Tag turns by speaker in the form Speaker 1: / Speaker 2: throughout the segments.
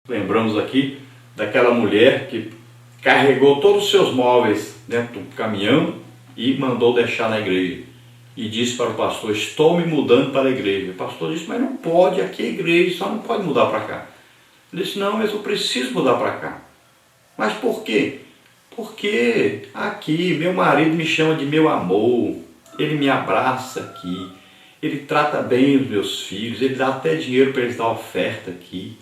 Speaker 1: Lembramos aqui daquela mulher que carregou todos os seus móveis dentro do caminhão e mandou deixar na igreja. E disse para o pastor: estou me mudando para a igreja. O pastor disse: mas não pode, aqui é a igreja, só não pode mudar para cá. Ele disse: não, mas eu preciso mudar para cá. Mas por quê? Porque aqui meu marido me chama de meu amor, ele me abraça aqui, ele trata bem os meus filhos, ele dá até dinheiro para eles dar oferta aqui,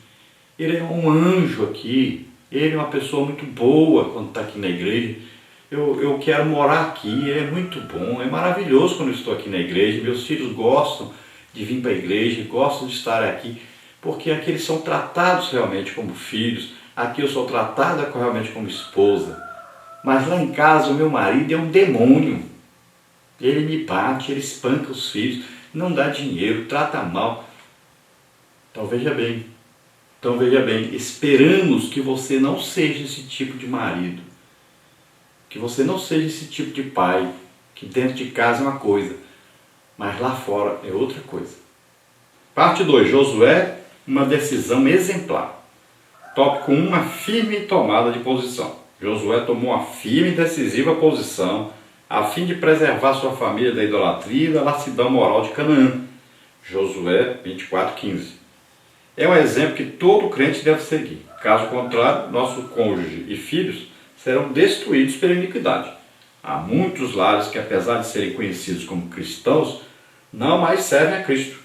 Speaker 1: ele é um anjo aqui, ele é uma pessoa muito boa quando está aqui na igreja, eu quero morar aqui, ele é muito bom, é maravilhoso quando eu estou aqui na igreja, meus filhos gostam de vir para a igreja, gostam de estar aqui, porque aqui eles são tratados realmente como filhos, aqui eu sou tratada realmente como esposa. Mas lá em casa o meu marido é um demônio. Ele me bate, ele espanca os filhos, não dá dinheiro, trata mal. Então veja bem, esperamos que você não seja esse tipo de marido, que você não seja esse tipo de pai, que dentro de casa é uma coisa, mas lá fora é outra coisa. Parte 2, Josué, uma decisão exemplar. Tópico 1, uma firme tomada de posição. Josué tomou uma firme e decisiva posição a fim de preservar sua família da idolatria e da lascivão moral de Canaã. Josué 24:15. É um exemplo que todo crente deve seguir. Caso contrário, nosso cônjuge e filhos serão destruídos pela iniquidade. Há muitos lares que, apesar de serem conhecidos como cristãos, não mais servem a Cristo.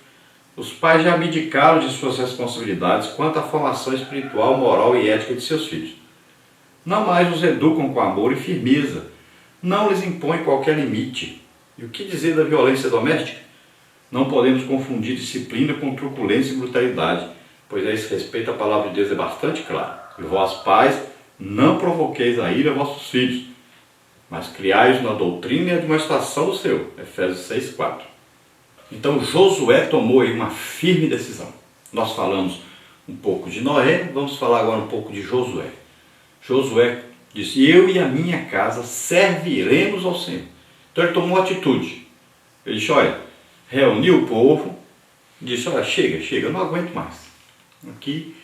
Speaker 1: Os pais já abdicaram de suas responsabilidades quanto à formação espiritual, moral e ética de seus filhos. Não mais os educam com amor e firmeza, não lhes impõem qualquer limite. E o que dizer da violência doméstica? Não podemos confundir disciplina com truculência e brutalidade, pois a esse respeito a palavra de Deus é bastante clara. E vós, pais, não provoqueis a ira a vossos filhos, mas criai-os na doutrina e admoestação do Senhor. Efésios 6:4. Então Josué tomou aí uma firme decisão. Nós falamos um pouco de Noé, vamos falar agora um pouco de Josué. Josué disse: eu e a minha casa serviremos ao Senhor. Então ele tomou atitude. Ele disse: olha, reuniu o povo, disse: olha, chega, eu não aguento mais. Aqui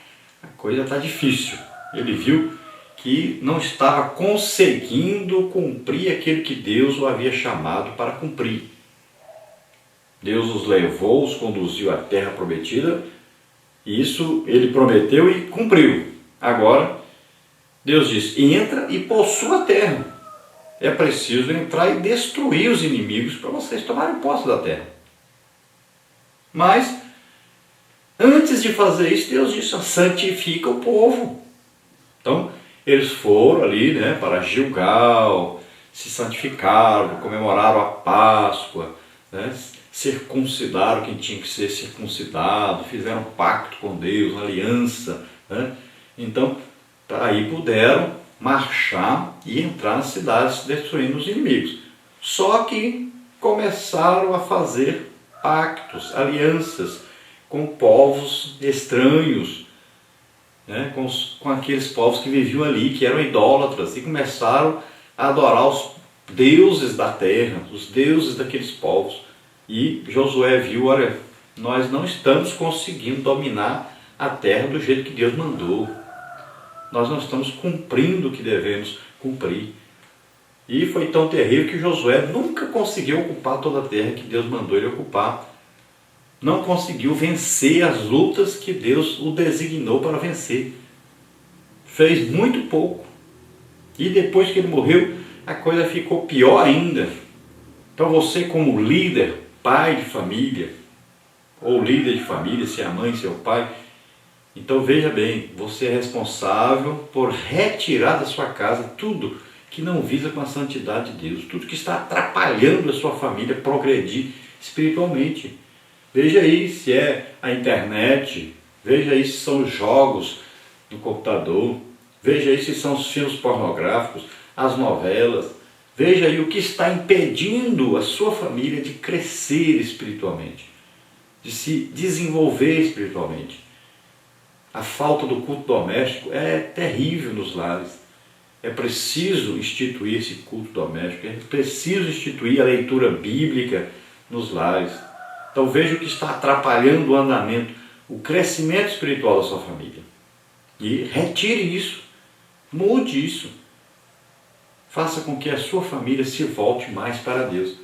Speaker 1: a coisa está difícil. Ele viu que não estava conseguindo cumprir aquilo que Deus o havia chamado para cumprir. Deus os levou, os conduziu à terra prometida, e isso ele prometeu e cumpriu. Agora Deus diz: entra e possua a terra. É preciso entrar e destruir os inimigos para vocês tomarem posse da terra. Mas, antes de fazer isso, Deus disse: santifica o povo. Então, eles foram ali, para Gilgal, se santificaram, comemoraram a Páscoa, circuncidaram quem tinha que ser circuncidado, fizeram pacto com Deus, aliança. Então, aí puderam marchar e entrar nas cidades destruindo os inimigos. Só que começaram a fazer pactos, alianças com povos estranhos, com aqueles povos que viviam ali, que eram idólatras, e começaram a adorar os deuses da terra, os deuses daqueles povos. E Josué viu: olha, nós não estamos conseguindo dominar a terra do jeito que Deus mandou. Nós não estamos cumprindo o que devemos cumprir. E foi tão terrível que Josué nunca conseguiu ocupar toda a terra que Deus mandou ele ocupar. Não conseguiu vencer as lutas que Deus o designou para vencer. Fez muito pouco. E depois que ele morreu, a coisa ficou pior ainda. Então você, como líder, pai de família, ou líder de família, se é a mãe, se é o pai, então veja bem, você é responsável por retirar da sua casa tudo que não visa com a santidade de Deus, tudo que está atrapalhando a sua família progredir espiritualmente. Veja aí se é a internet, veja aí se são os jogos no computador, veja aí se são os filmes pornográficos, as novelas, veja aí o que está impedindo a sua família de crescer espiritualmente, de se desenvolver espiritualmente. A falta do culto doméstico é terrível nos lares. É preciso instituir esse culto doméstico, é preciso instituir a leitura bíblica nos lares. Então veja o que está atrapalhando o andamento, o crescimento espiritual da sua família. E retire isso, mude isso. Faça com que a sua família se volte mais para Deus.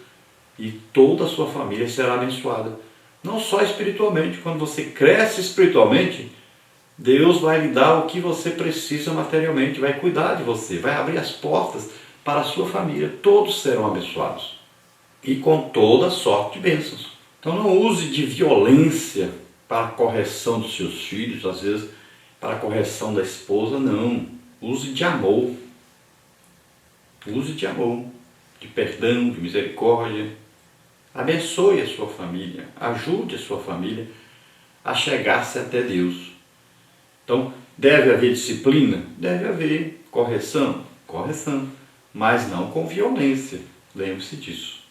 Speaker 1: E toda a sua família será abençoada. Não só espiritualmente. Quando você cresce espiritualmente, Deus vai lhe dar o que você precisa materialmente, vai cuidar de você, vai abrir as portas para a sua família. Todos serão abençoados. E com toda sorte de bênçãos. Então não use de violência para a correção dos seus filhos, às vezes para a correção da esposa, não. Use de amor. Use de amor, de perdão, de misericórdia. Abençoe a sua família, ajude a sua família a chegar-se até Deus. Então, deve haver disciplina? Deve haver. Correção? Correção. Mas não com violência. Lembre-se disso.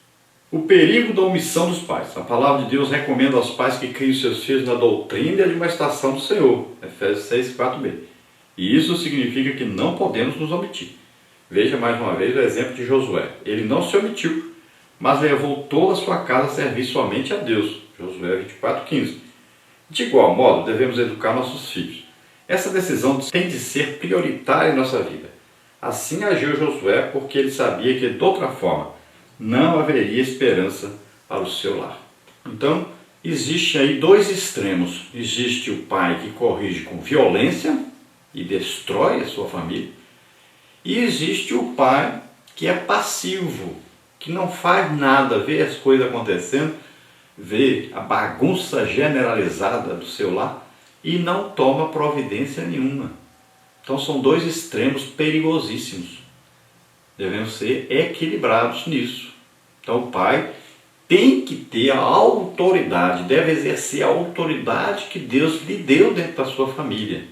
Speaker 1: O perigo da omissão dos pais. A palavra de Deus recomenda aos pais que criem seus filhos na doutrina e admoestação do Senhor. Efésios 6, 4b. E isso significa que não podemos nos omitir. Veja mais uma vez o exemplo de Josué. Ele não se omitiu, mas levou toda a sua casa a servir somente a Deus. Josué 24, 15. De igual modo, devemos educar nossos filhos. Essa decisão tem de ser prioritária em nossa vida. Assim agiu Josué, porque ele sabia que, de outra forma, não haveria esperança para o seu lar. Então, existe aí dois extremos. Existe o pai que corrige com violência e destrói a sua família. E existe o pai que é passivo, que não faz nada, vê as coisas acontecendo, vê a bagunça generalizada do seu lar e não toma providência nenhuma. Então são dois extremos perigosíssimos. Devemos ser equilibrados nisso. Então o pai tem que ter a autoridade, deve exercer a autoridade que Deus lhe deu dentro da sua família.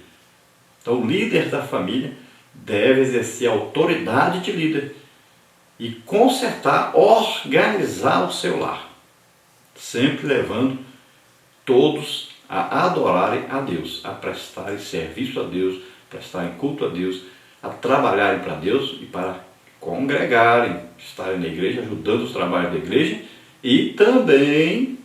Speaker 1: Então o líder da família deve exercer a autoridade de líder e consertar, organizar o seu lar, sempre levando todos a adorarem a Deus, a prestarem serviço a Deus, prestarem culto a Deus, a trabalharem para Deus e para congregarem, estarem na igreja, ajudando os trabalhos da igreja e também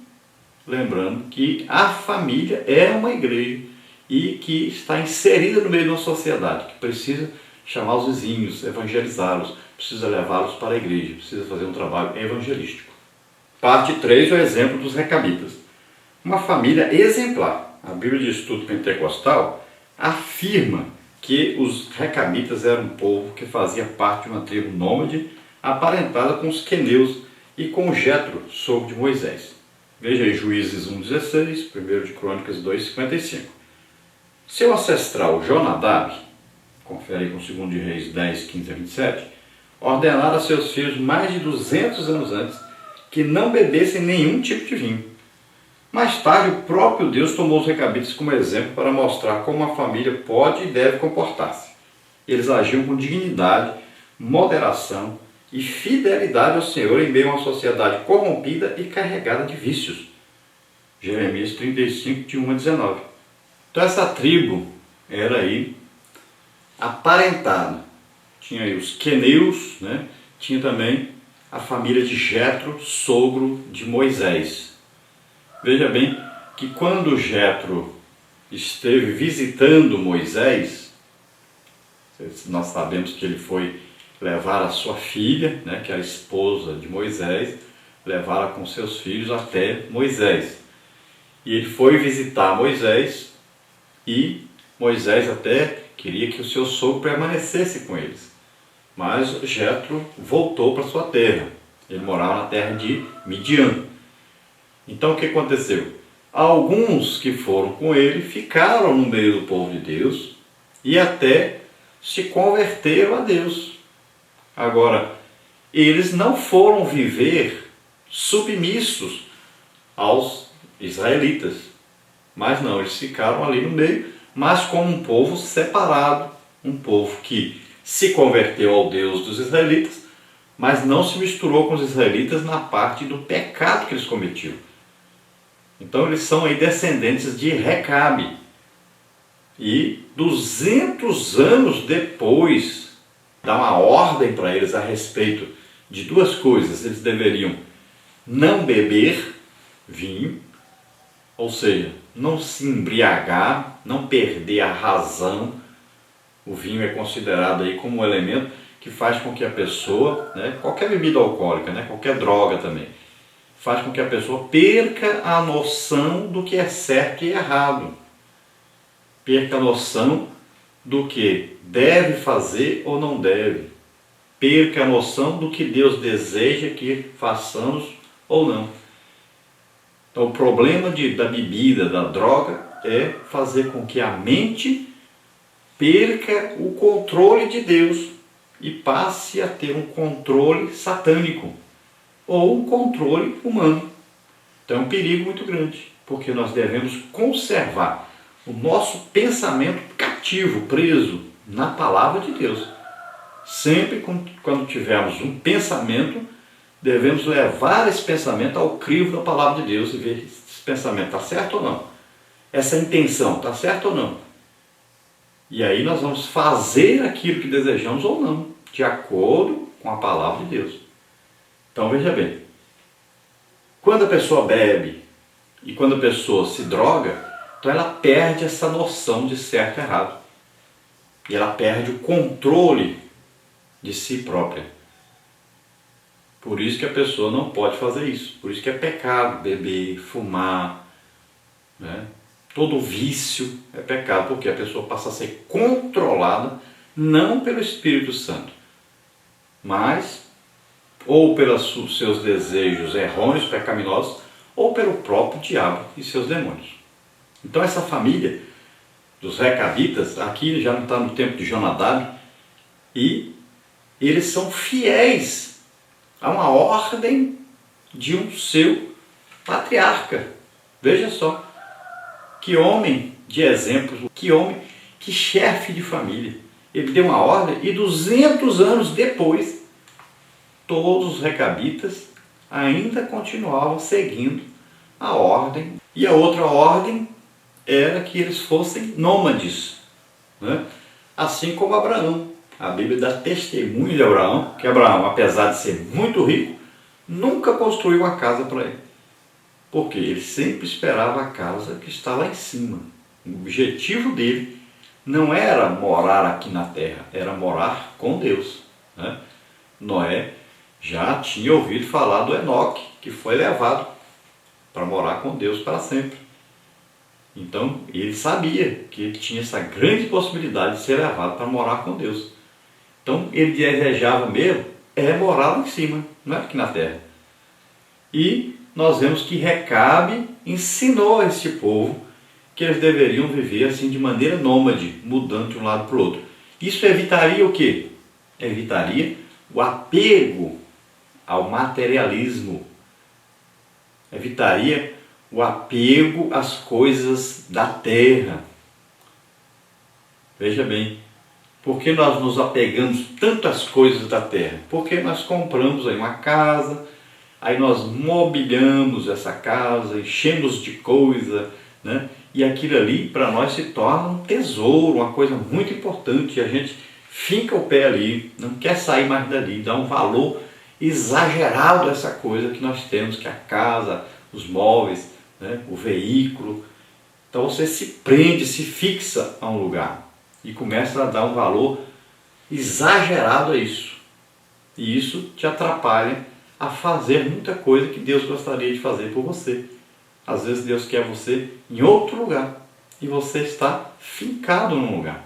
Speaker 1: lembrando que a família é uma igreja e que está inserida no meio de uma sociedade, que precisa chamar os vizinhos, evangelizá-los, precisa levá-los para a igreja, precisa fazer um trabalho evangelístico. Parte 3, o exemplo dos recabitas. Uma família exemplar. A Bíblia de Estudo Pentecostal afirma que os recabitas eram um povo que fazia parte de uma tribo nômade aparentada com os queneus e com Jetro, sogro de Moisés. Veja aí Juízes 1,16, 1 de Crônicas 2,55. Seu ancestral Jonadab, confere aí com 2 de Reis 10, 15 a 27, ordenara a seus filhos mais de 200 anos antes que não bebessem nenhum tipo de vinho. Mais tarde, o próprio Deus tomou os recabitas como exemplo para mostrar como a família pode e deve comportar-se. Eles agiam com dignidade, moderação e fidelidade ao Senhor em meio a uma sociedade corrompida e carregada de vícios. Jeremias 35, de 1 a 19. Então essa tribo era aí aparentada. Tinha aí os queneus, né? Tinha também a família de Jetro, sogro de Moisés. Veja bem que quando Jetro esteve visitando Moisés, nós sabemos que ele foi levar a sua filha, né, que era esposa de Moisés, levá-la com seus filhos até Moisés. E ele foi visitar Moisés e Moisés até queria que o seu sogro permanecesse com eles. Mas Jetro voltou para sua terra. Ele morava na terra de Midian. Então o que aconteceu? Alguns que foram com ele ficaram no meio do povo de Deus e até se converteram a Deus. Agora, eles não foram viver submissos aos israelitas. Mas não, eles ficaram ali no meio, mas como um povo separado, um povo que se converteu ao Deus dos israelitas, mas não se misturou com os israelitas na parte do pecado que eles cometiam. Então eles são aí descendentes de Recabe. E 200 anos depois, dá uma ordem para eles a respeito de duas coisas. Eles deveriam não beber vinho Ou seja, não se embriagar, não perder a razão. O vinho é considerado aí como um elemento que faz com que a pessoa, né, qualquer bebida alcoólica, né, qualquer droga também, faz com que a pessoa perca a noção do que é certo e errado. Perca a noção do que deve fazer ou não deve. Perca a noção do que Deus deseja que façamos ou não. Então, o problema da bebida, da droga, é fazer com que a mente perca o controle de Deus e passe a ter um controle satânico ou um controle humano. Então, é um perigo muito grande, porque nós devemos conservar o nosso pensamento cativo, preso na palavra de Deus. Sempre quando tivermos um pensamento, devemos levar esse pensamento ao crivo da palavra de Deus e ver se esse pensamento está certo ou não. Essa intenção está certa ou não. E aí nós vamos fazer aquilo que desejamos ou não, de acordo com a palavra de Deus. Então veja bem, quando a pessoa bebe e quando a pessoa se droga, então ela perde essa noção de certo e errado. E ela perde o controle de si própria. Por isso que a pessoa não pode fazer isso. Por isso que é pecado beber, fumar, né? Todo vício é pecado, porque a pessoa passa a ser controlada não pelo Espírito Santo, mas ou pelos seus desejos errôneos, pecaminosos, ou pelo próprio diabo e seus demônios. Então essa família dos recabitas, aqui já não está no tempo de Jonadab, e eles são fiéis a uma ordem de um seu patriarca. Veja só, que homem de exemplo, que homem, que chefe de família. Ele deu uma ordem e 200 anos depois, todos os recabitas ainda continuavam seguindo a ordem. E a outra ordem era que eles fossem nômades, né? Assim como Abraão. A Bíblia dá testemunho de Abraão, que Abraão, apesar de ser muito rico, nunca construiu uma casa para ele. Porque ele sempre esperava a casa que está lá em cima. O objetivo dele não era morar aqui na terra, era morar com Deus, né? Noé já tinha ouvido falar do Enoque, que foi levado para morar com Deus para sempre. Então ele sabia que ele tinha essa grande possibilidade de ser levado para morar com Deus. Então ele desejava mesmo morar lá em cima, não é aqui na terra. E nós vemos que Recabe ensinou a este povo que eles deveriam viver assim de maneira nômade, mudando de um lado para o outro. Isso evitaria o quê? Evitaria o apego ao materialismo. Evitaria o apego às coisas da terra. Veja bem, por que nós nos apegamos tanto às coisas da terra? Porque nós compramos aí uma casa, aí nós mobiliamos essa casa, enchemos de coisa, né? E aquilo ali para nós se torna um tesouro, uma coisa muito importante. E a gente finca o pé ali, não quer sair mais dali, dá um valor exagerado a essa coisa que nós temos, que é a casa, os móveis, né? O veículo. Então você se prende, se fixa a um lugar e começa a dar um valor exagerado a isso. E isso te atrapalha a fazer muita coisa que Deus gostaria de fazer por você. Às vezes Deus quer você em outro lugar e você está fincado num lugar.